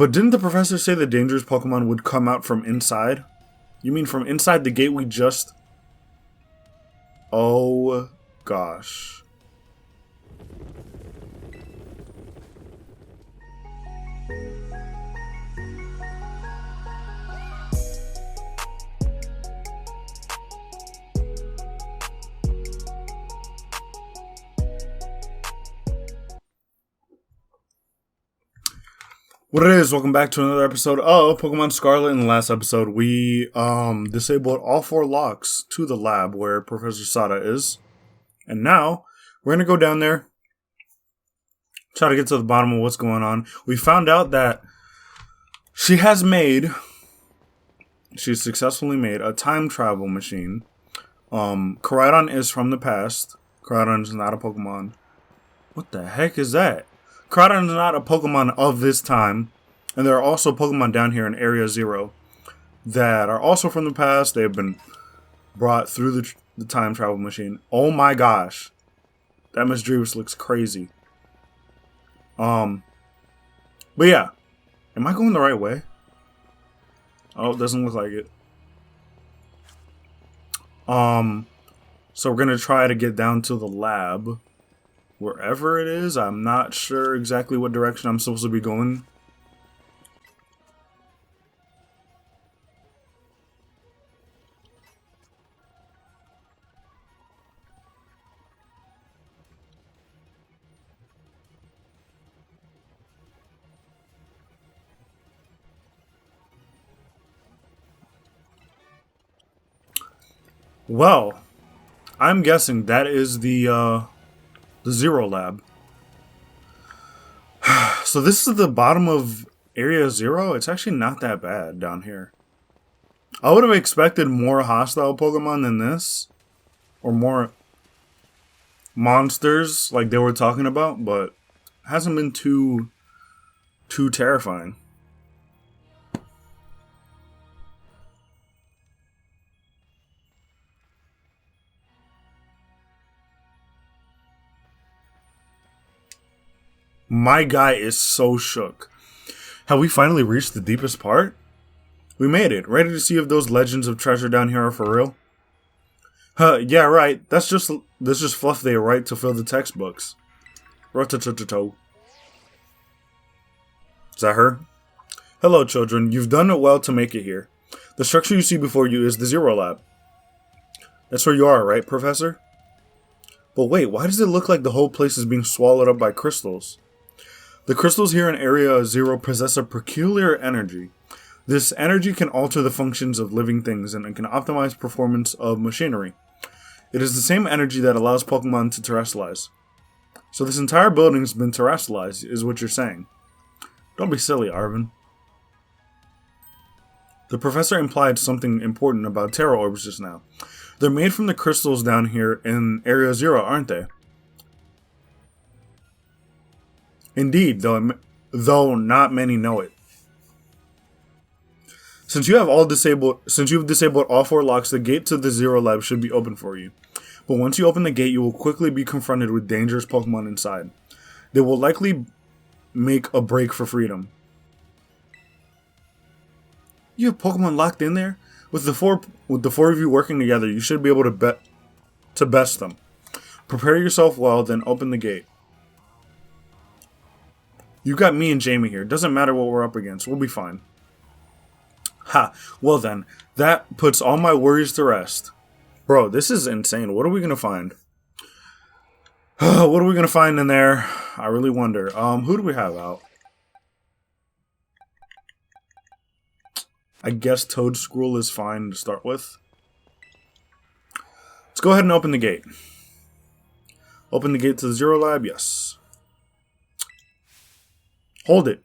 But didn't the professor say the dangerous Pokemon would come out from inside? You mean from inside the gate we just... Oh, gosh. What it is, welcome back to another episode of Pokemon Scarlet. In the last episode, we disabled all 4 locks to the lab where Professor Sada is. And now, we're going to go down there, try to get to the bottom of what's going on. We found out that she's successfully made a time travel machine. Koraidon is from the past. Koraidon is not a Pokemon. What the heck is that? Koraidon is not a Pokemon of this time, and there are also Pokemon down here in Area 0 that are also from the past. They've been brought through the time travel machine. Oh my gosh. That Miss Drevis looks crazy. But yeah. Am I going the right way? Oh, it doesn't look like it. So we're going to try to get down to the lab. Wherever it is, I'm not sure exactly what direction I'm supposed to be going. Well, I'm guessing that is the Zero Lab. So this is the bottom of Area 0. It's actually not that bad down here. I would have expected more hostile Pokemon than this. Or more monsters like they were talking about, but it hasn't been too terrifying. My guy is so shook. Have we finally reached the deepest part? We made it. Ready to see if those legends of treasure down here are for real? Yeah, right. That's just fluff they write to fill the textbooks. Rotatoto. Is that her? Hello, children. You've done it well to make it here. The structure you see before you is the Zero Lab. That's where you are, right, Professor? But wait, why does it look like the whole place is being swallowed up by crystals? The crystals here in Area 0 possess a peculiar energy. This energy can alter the functions of living things and can optimize performance of machinery. It is the same energy that allows Pokemon to terrestrialize. So this entire building has been terrestrialized, is what you're saying. Don't be silly, Arvin. The professor implied something important about Terra Orbs just now. They're made from the crystals down here in Area 0, aren't they? Indeed, though not many know it. Since you've disabled all 4 locks, the gate to the Zero Lab should be open for you. But once you open the gate, you will quickly be confronted with dangerous Pokemon inside. They will likely make a break for freedom. You have Pokemon locked in there? With the four of you working together, you should be able to best them. Prepare yourself well, then open the gate. You got me and Jaime here. Doesn't matter what we're up against. We'll be fine. Ha. Well then, that puts all my worries to rest. Bro, this is insane. What are we gonna find? What are we gonna find in there? I really wonder. Who do we have out? I guess Toadstool is fine to start with. Let's go ahead and open the gate. Open the gate to the Zero Lab, yes. Hold it.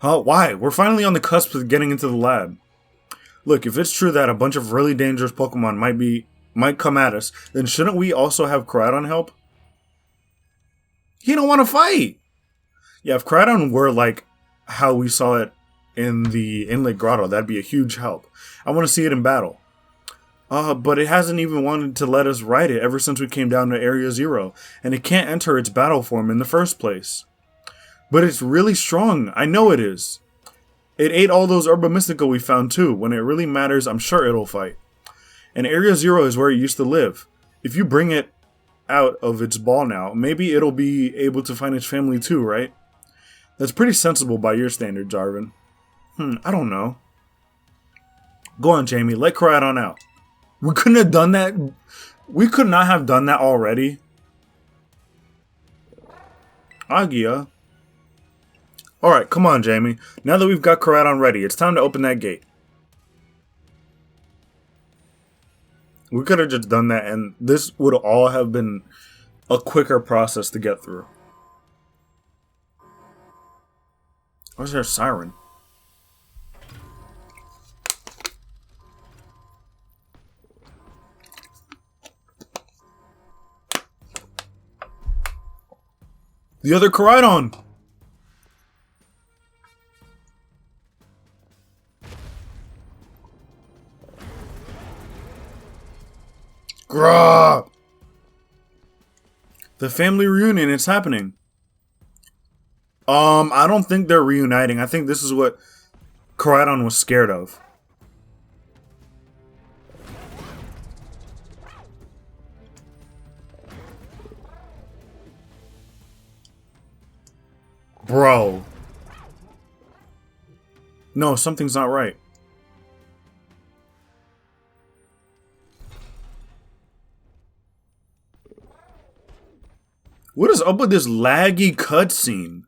Why? We're finally on the cusp of getting into the lab. Look, if it's true that a bunch of really dangerous Pokemon might come at us, then shouldn't we also have Koraidon help? He don't want to fight! Yeah, if Koraidon were like how we saw it in the Inlet Grotto, that'd be a huge help. I want to see it in battle. But it hasn't even wanted to let us ride it ever since we came down to Area 0, and it can't enter its battle form in the first place. But it's really strong. I know it is. It ate all those Herba Mystica we found too. When it really matters, I'm sure it'll fight. And Area Zero is where it used to live. If you bring it out of its ball now, maybe it'll be able to find its family too, right? That's pretty sensible by your standards, Jarvan. I don't know. Go on, Jaime. Let Koraidon out. We couldn't have done that. We could not have done that already. Agia. Alright, come on, Jaime. Now that we've got Koraidon ready, it's time to open that gate. We could have just done that, and this would all have been a quicker process to get through. Where's there a siren? The other Koraidon! Grah! The family reunion, it's happening. I don't think they're reuniting. I think this is what Koraidon was scared of. Bro. No, something's not right. What is up with this laggy cutscene?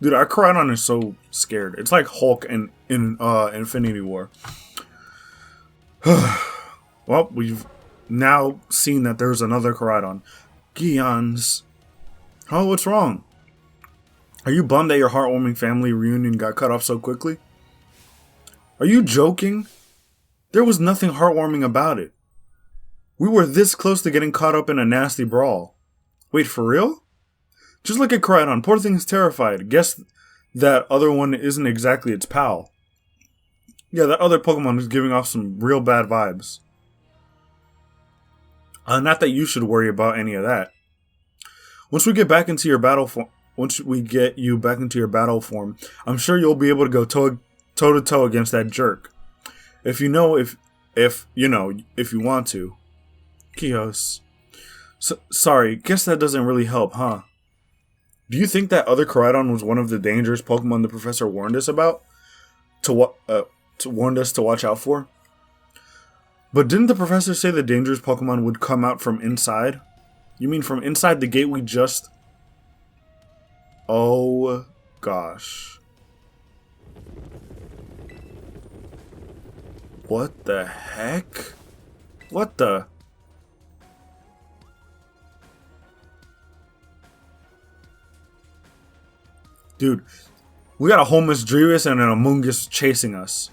Dude, our Koraidon is so scared. It's like Hulk in Infinity War. Well, we've now seen that there's another Koraidon. Gions. Oh, what's wrong? Are you bummed that your heartwarming family reunion got cut off so quickly? Are you joking? There was nothing heartwarming about it. We were this close to getting caught up in a nasty brawl. Wait, for real? Just look at Koraidon. Poor thing's terrified. Guess that other one isn't exactly its pal. Yeah, that other Pokemon is giving off some real bad vibes. Not that you should worry about any of that. Once we get you back into your battle form, I'm sure you'll be able to go toe to toe against that jerk. If you want to. Kios. Sorry, guess that doesn't really help, huh? Do you think that other Koraidon was one of the dangerous Pokemon the professor warned us about? Warned us to watch out for? But didn't the professor say the dangerous Pokemon would come out from inside? You mean from inside the gate we just... Oh, gosh. What the heck? What the... Dude, we got a whole Misdreavus and an Amoonguss chasing us.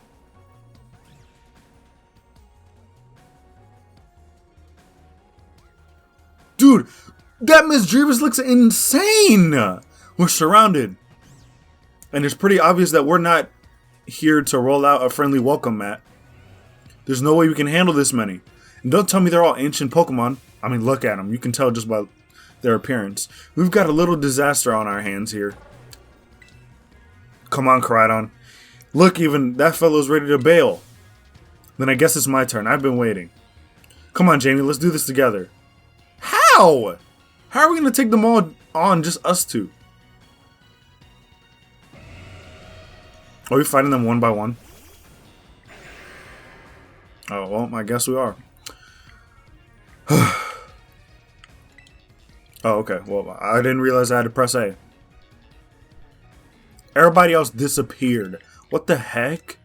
Dude, that Misdreavus looks insane! We're surrounded. And it's pretty obvious that we're not here to roll out a friendly welcome mat. There's no way we can handle this many. And don't tell me they're all ancient Pokemon. I mean, look at them. You can tell just by their appearance. We've got a little disaster on our hands here. Come on, Koraidon. Look, even that fellow's ready to bail. Then I guess it's my turn. I've been waiting. Come on, Jaime. Let's do this together. How? How are we going to take them all on, just us two? Are we fighting them one by one? Oh, well, I guess we are. Oh, okay. Well, I didn't realize I had to press A. Everybody else disappeared. What the heck?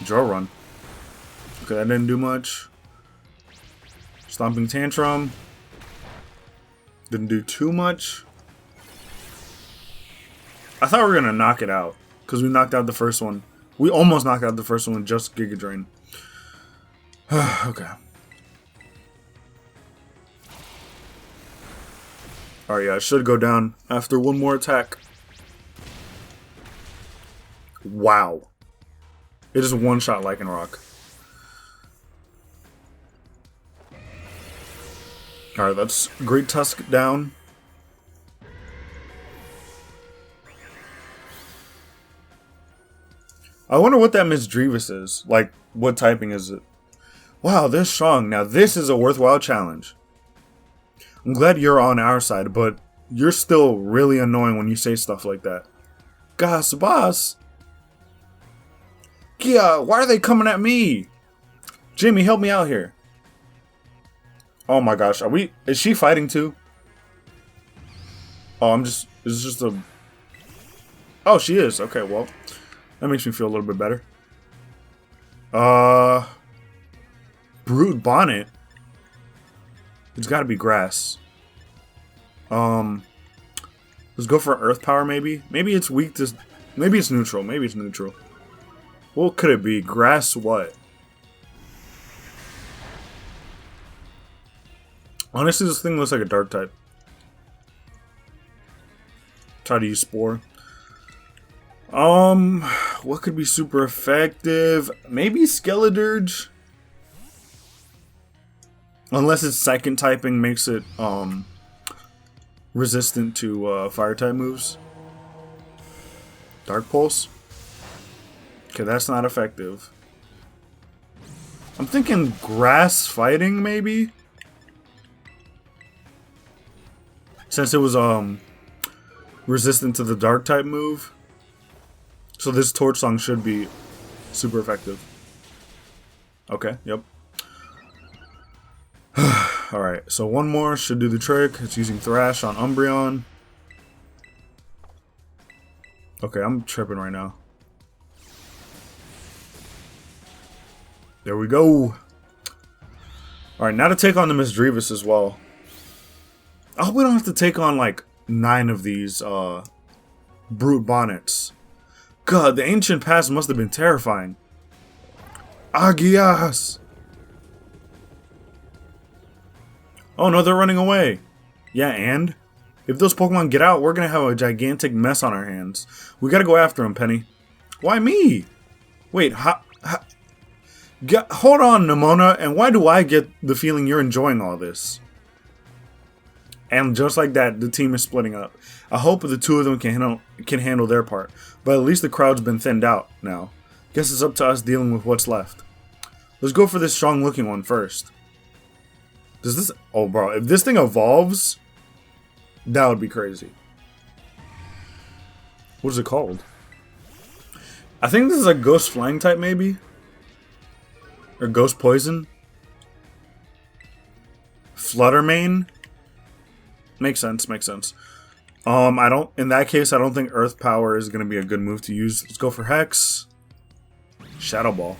Draw run. Okay, that didn't do much. Stomping Tantrum. Didn't do too much. I thought we were going to knock it out. Because we knocked out the first one. We almost knocked out the first one with just Giga Drain. Okay. Alright, yeah, it should go down after one more attack. Wow. It is one shot Lycanroc. Alright, that's Great Tusk down. I wonder what that Miss Drevis is. Like, what typing is it? Wow, they're strong. Now this is a worthwhile challenge. I'm glad you're on our side, but you're still really annoying when you say stuff like that. Gosh, boss. Kia, why are they coming at me? Jaime, help me out here. Oh my gosh, is she fighting too? Oh, it's just a... Oh, she is. Okay, well, that makes me feel a little bit better. Brood Bonnet. It's gotta be grass. Let's go for Earth Power maybe. Maybe it's weak to... Maybe it's neutral. Maybe it's neutral. What could it be? Grass what? Honestly, this thing looks like a dark type. Try to use Spore. What could be super effective? Maybe Skeledirge? Unless its second typing makes it, resistant to, fire type moves. Dark Pulse? Okay, that's not effective. I'm thinking Grass Fighting, maybe? Since it was, resistant to the dark type move. So this Torch Song should be super effective. Okay, yep. Alright, so one more should do the trick. It's using Thrash on Umbreon. Okay, I'm tripping right now. There we go. Alright, now to take on the Miss Drevis as well. I hope we don't have to take on like 9 of these Brute Bonnets. God, the ancient past must have been terrifying. Agias! Oh no, they're running away. Yeah, and? If those Pokemon get out, we're gonna have a gigantic mess on our hands. We gotta go after them, Penny. Why me? Wait, hold on, Nimona, and why do I get the feeling you're enjoying all this? And just like that, the team is splitting up. I hope the two of them can handle their part, but at least the crowd's been thinned out now. Guess it's up to us dealing with what's left. Let's go for this strong-looking one first. Does this... Oh, bro, if this thing evolves, that would be crazy. What is it called? I think this is a Ghost Flying type, maybe? Or Ghost Poison? Fluttermane? Makes sense, makes sense. In that case, I don't think Earth Power is going to be a good move to use. Let's go for Hex. Shadow Ball.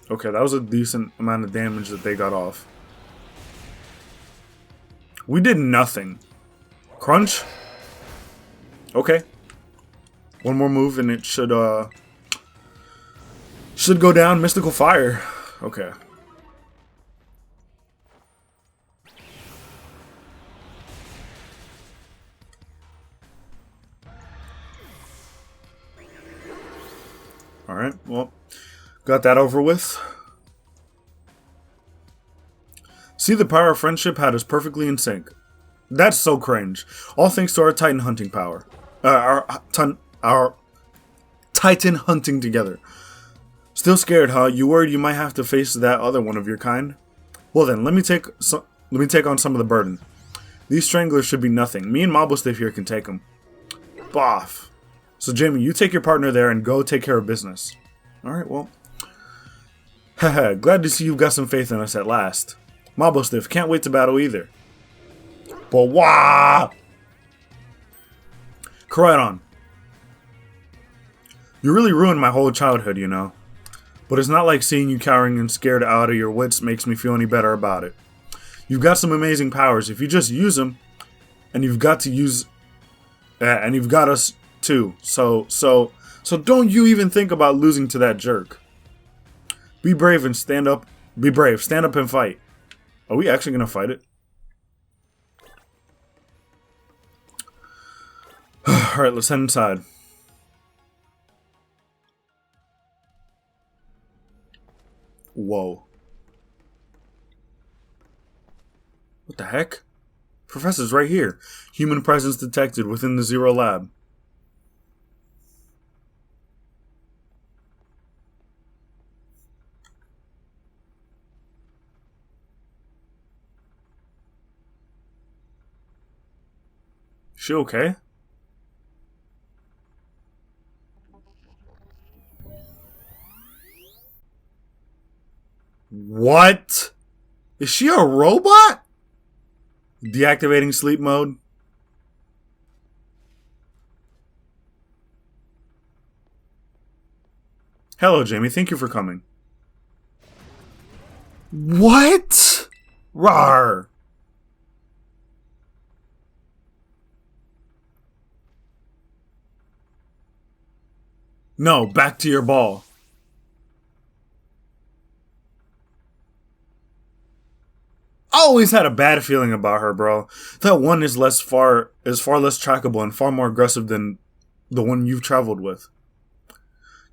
Okay, that was a decent amount of damage that they got off. We did nothing. Crunch? Okay. One more move and it should go down. Mystical Fire. Okay. Alright, well, got that over with. See, the power of friendship had us perfectly in sync. That's so cringe. All thanks to our Titan hunting power. Our Titan hunting together. Still scared, huh? You worried you might have to face that other one of your kind? Well then, let me take on some of the burden. These stranglers should be nothing. Me and Moblestiff here can take them. Boff. So Jaime, you take your partner there and go take care of business. Alright, well. Haha, glad to see you've got some faith in us at last. Moblestiff, can't wait to battle either. But wah! Koraidon. You really ruined my whole childhood, you know. But it's not like seeing you cowering and scared out of your wits makes me feel any better about it. You've got some amazing powers if you just use them. And you've got to use... and you've got us... too. So don't you even think about losing to that jerk. Be brave and stand up. Be brave. Stand up and fight. Are we actually gonna fight it? Alright, let's head inside. Whoa. What the heck? Professor's right here. Human presence detected within the Zero Lab. She okay? What? Is she a robot? Deactivating sleep mode. Hello, Jaime. Thank you for coming. What? Rawr. No, back to your ball. I always had a bad feeling about her, bro. That one is far less trackable and far more aggressive than the one you've traveled with.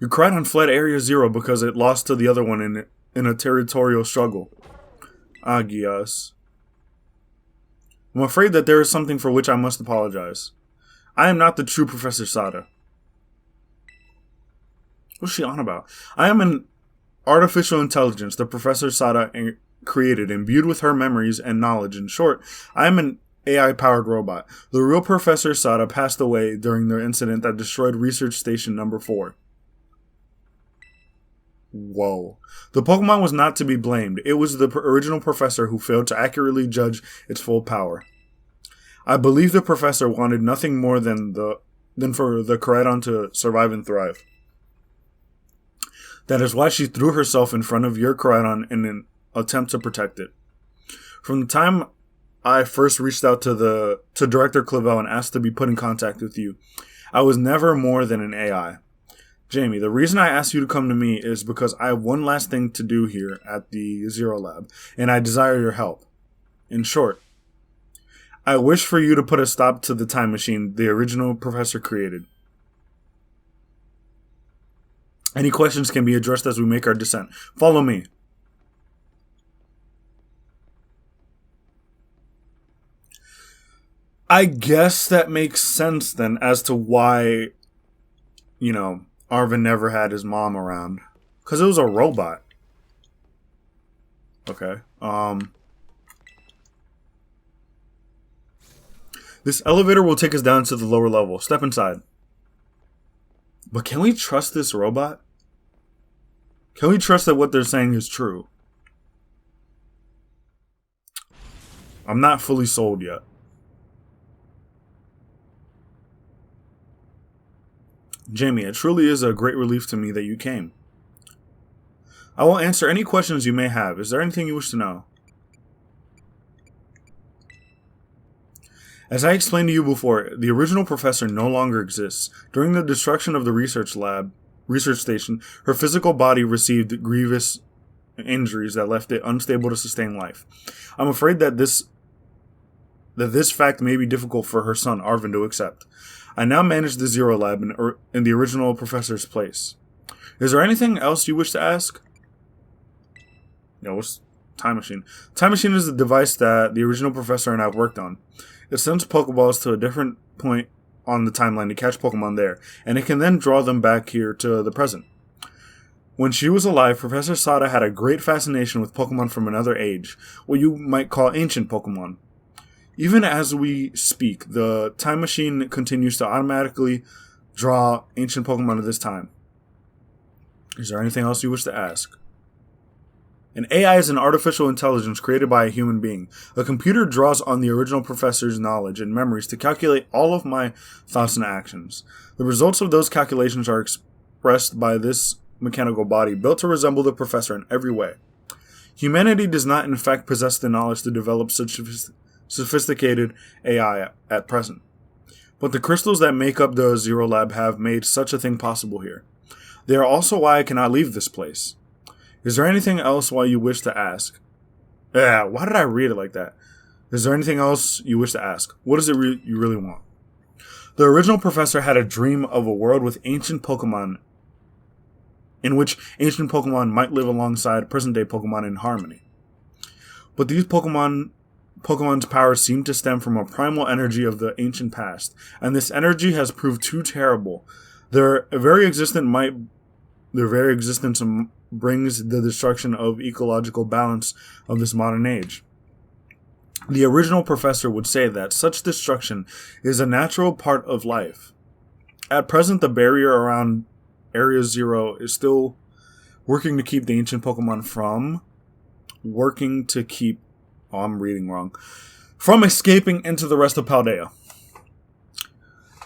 Your Koraidon fled Area Zero because it lost to the other one in a territorial struggle. Agios. I'm afraid that there is something for which I must apologize. I am not the true Professor Sada. What's she on about? I am an artificial intelligence that Professor Sada created, imbued with her memories and knowledge. In short, I am an AI-powered robot. The real Professor Sada passed away during the incident that destroyed Research Station Number 4. Whoa. The Pokemon was not to be blamed. It was the original professor who failed to accurately judge its full power. I believe the professor wanted nothing more than for the Koraidon to survive and thrive. That is why she threw herself in front of your Koraidon in an attempt to protect it. From the time I first reached out to Director Clavel and asked to be put in contact with you, I was never more than an AI. Jaime, the reason I asked you to come to me is because I have one last thing to do here at the Zero Lab, and I desire your help. In short, I wish for you to put a stop to the time machine the original professor created. Any questions can be addressed as we make our descent. Follow me. I guess that makes sense then as to why, Arvin never had his mom around. Because it was a robot. Okay. This elevator will take us down to the lower level. Step inside. But can we trust this robot? Can we trust that what they're saying is true? I'm not fully sold yet. Jaime, it truly is a great relief to me that you came. I will answer any questions you may have. Is there anything you wish to know? As I explained to you before, the original professor no longer exists. During the destruction of the research station, her physical body received grievous injuries that left it unstable to sustain life. I'm afraid that this fact may be difficult for her son, Arvin, to accept. I now manage the Zero Lab in the original professor's place. Is there anything else you wish to ask? No, what's Time Machine? Time Machine is the device that the original professor and I have worked on. It sends Pokeballs to a different point on the timeline to catch Pokemon there, and it can then draw them back here to the present. When she was alive, Professor Sada had a great fascination with Pokemon from another age, what you might call ancient Pokemon. Even as we speak, the Time Machine continues to automatically draw ancient Pokemon at this time. Is there anything else you wish to ask? An AI is an artificial intelligence created by a human being. A computer draws on the original professor's knowledge and memories to calculate all of my thoughts and actions. The results of those calculations are expressed by this mechanical body, built to resemble the professor in every way. Humanity does not in fact possess the knowledge to develop such sophisticated AI at present. But the crystals that make up the Zero Lab have made such a thing possible here. They are also why I cannot leave this place. Is there anything else why you wish to ask? Why did I read it like that? Is there anything else you wish to ask? What is it you really want? The original professor had a dream of a world with ancient Pokemon in which ancient Pokemon might live alongside present-day Pokemon in harmony. But these Pokemon's powers seem to stem from a primal energy of the ancient past, and this energy has proved too terrible. Their very existence brings the destruction of ecological balance of this modern age. The original professor would say that such destruction is a natural part of life. At present, the barrier around Area Zero is still working to keep the ancient Pokemon from escaping into the rest of Paldea.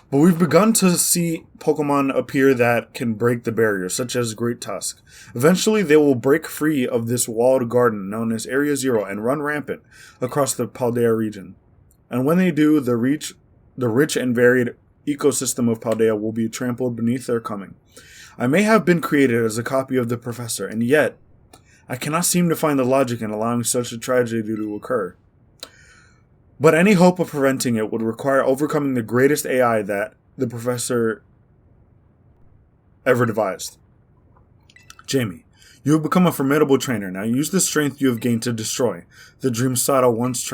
But we've begun to see Pokemon appear that can break the barrier, such as Great Tusk. Eventually, they will break free of this walled garden known as Area Zero and run rampant across the Paldea region. And when they do, the rich and varied ecosystem of Paldea will be trampled beneath their coming. I may have been created as a copy of the professor, and yet I cannot seem to find the logic in allowing such a tragedy to occur. But any hope of preventing it would require overcoming the greatest AI that the professor ever devised. Jaime, you have become a formidable trainer. Now use the strength you have gained to destroy the dream Sato once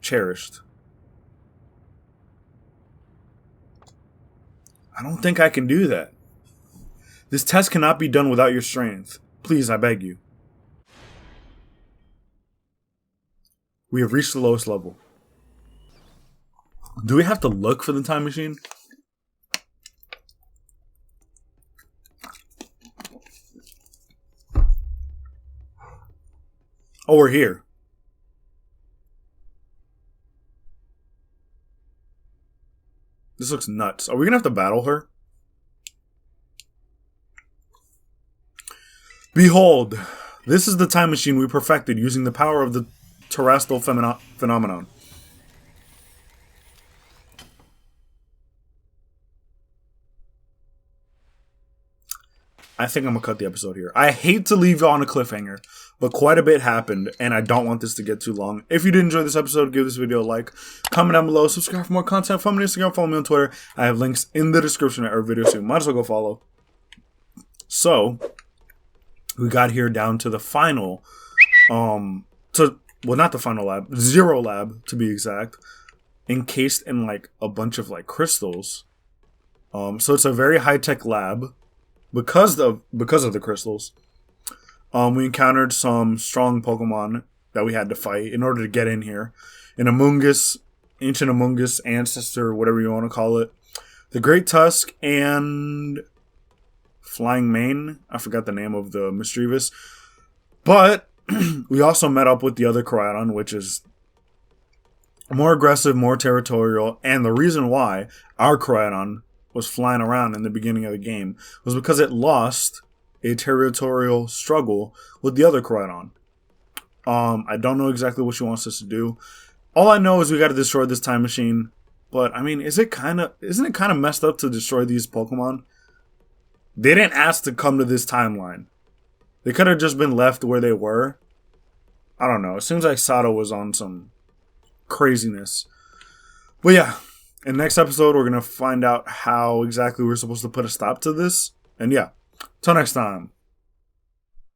cherished. I don't think I can do that. This test cannot be done without your strength. Please, I beg you. We have reached the lowest level. Do we have to look for the time machine? Oh, we're here. This looks nuts. Are we gonna have to battle her? Behold, this is the time machine we perfected using the power of the terrestrial phenomenon. I think I'm going to cut the episode here. I hate to leave you on a cliffhanger, but quite a bit happened, and I don't want this to get too long. If you did enjoy this episode, give this video a like, comment down below, subscribe for more content, follow me on Instagram, follow me on Twitter. I have links in the description of every video, so you might as well go follow. So, we got here down to the final, not the final lab, Zero Lab, to be exact, encased in, like, a bunch of, like, crystals. So it's a very high-tech lab. Because of the crystals, we encountered some strong Pokemon that we had to fight in order to get in here. An ancient Amoonguss ancestor, whatever you want to call it. The Great Tusk and Flying Mane. I forgot the name of the Mischievous. But we also met up with the other Koraidon, which is more aggressive, more territorial. And the reason why our Koraidon was flying around in the beginning of the game was because it lost a territorial struggle with the other Koraidon. I don't know exactly what she wants us to do. All I know is we got to destroy this time machine. But I mean, isn't it kind of messed up to destroy these Pokemon? They didn't ask to come to this timeline. They could have just been left where they were. I don't know. It seems like Sato was on some craziness. But yeah. In the next episode, we're going to find out how exactly we're supposed to put a stop to this. And yeah, till next time.